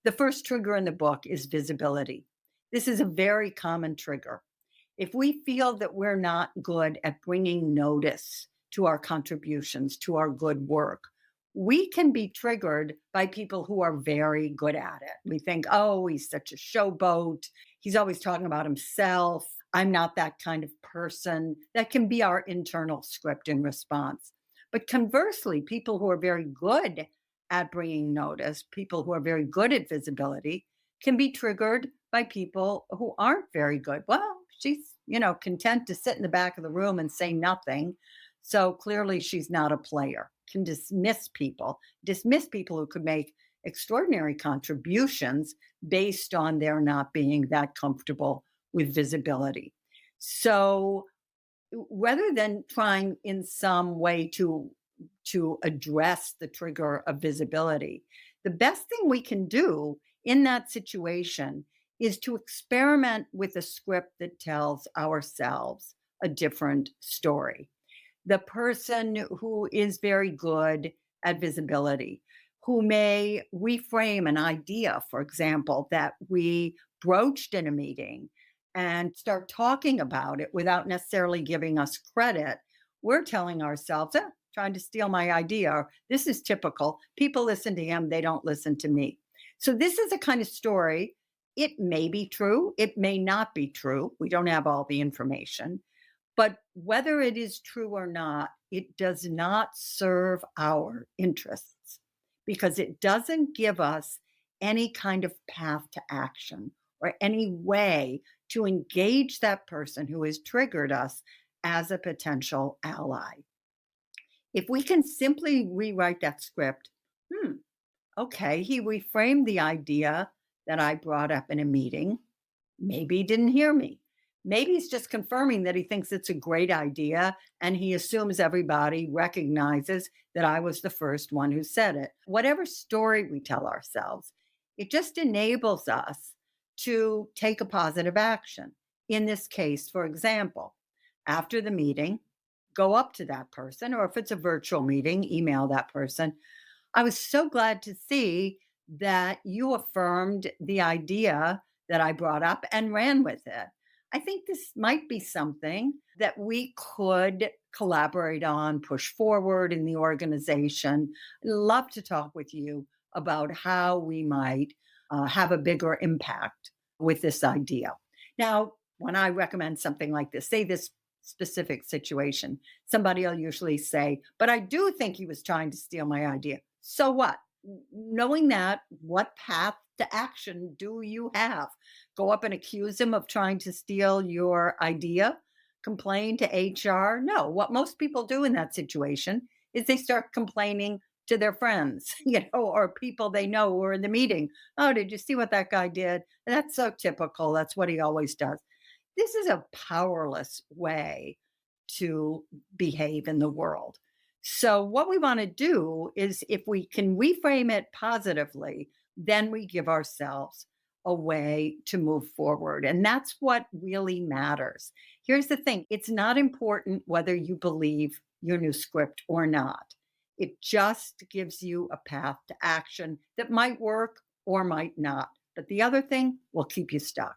The first trigger in the book is visibility. This is a very common trigger. If we feel that we're not good at bringing notice to our contributions, to our good work, we can be triggered by people who are very good at it. We think, oh, he's such a showboat. He's always talking about himself. I'm not that kind of person. That can be our internal script in response. But conversely, people who are very good at bringing notice, people who are very good at visibility, can be triggered by people who aren't very good. Well, she's, content to sit in the back of the room and say nothing. So clearly she's not a player. Can dismiss people who could make extraordinary contributions based on their not being that comfortable with visibility. So rather than trying in some way to address the trigger of visibility, the best thing we can do in that situation is to experiment with a script that tells ourselves a different story. The person who is very good at visibility, who may reframe an idea, for example, that we broached in a meeting and start talking about it without necessarily giving us credit, we're telling ourselves, trying to steal my idea. Or, this is typical. People listen to him, they don't listen to me. So, this is a kind of story. It may be true, it may not be true. We don't have all the information. But whether it is true or not, it does not serve our interests because it doesn't give us any kind of path to action or any way to engage that person who has triggered us as a potential ally. If we can simply rewrite that script, hmm, okay, he reframed the idea that I brought up in a meeting. Maybe he didn't hear me. Maybe he's just confirming that he thinks it's a great idea and he assumes everybody recognizes that I was the first one who said it. Whatever story we tell ourselves, it just enables us to take a positive action. In this case, for example, after the meeting, go up to that person, or if it's a virtual meeting, email that person. I was so glad to see that you affirmed the idea that I brought up and ran with it. I think this might be something that we could collaborate on, push forward in the organization. I'd love to talk with you about how we might have a bigger impact with this idea. Now, when I recommend something like this, say this specific situation, somebody will usually say, but I do think he was trying to steal my idea. So what? Knowing that, what path to action do you have? Go up and accuse him of trying to steal your idea? Complain to HR? No. What most people do in that situation is they start complaining to their friends, or people they know who are in the meeting. Oh, did you see what that guy did? That's so typical. That's what he always does. This is a powerless way to behave in the world. So, what we want to do is if we can reframe it positively, then we give ourselves a way to move forward. And that's what really matters. Here's the thing, it's not important whether you believe your new script or not. It just gives you a path to action that might work or might not. But the other thing will keep you stuck.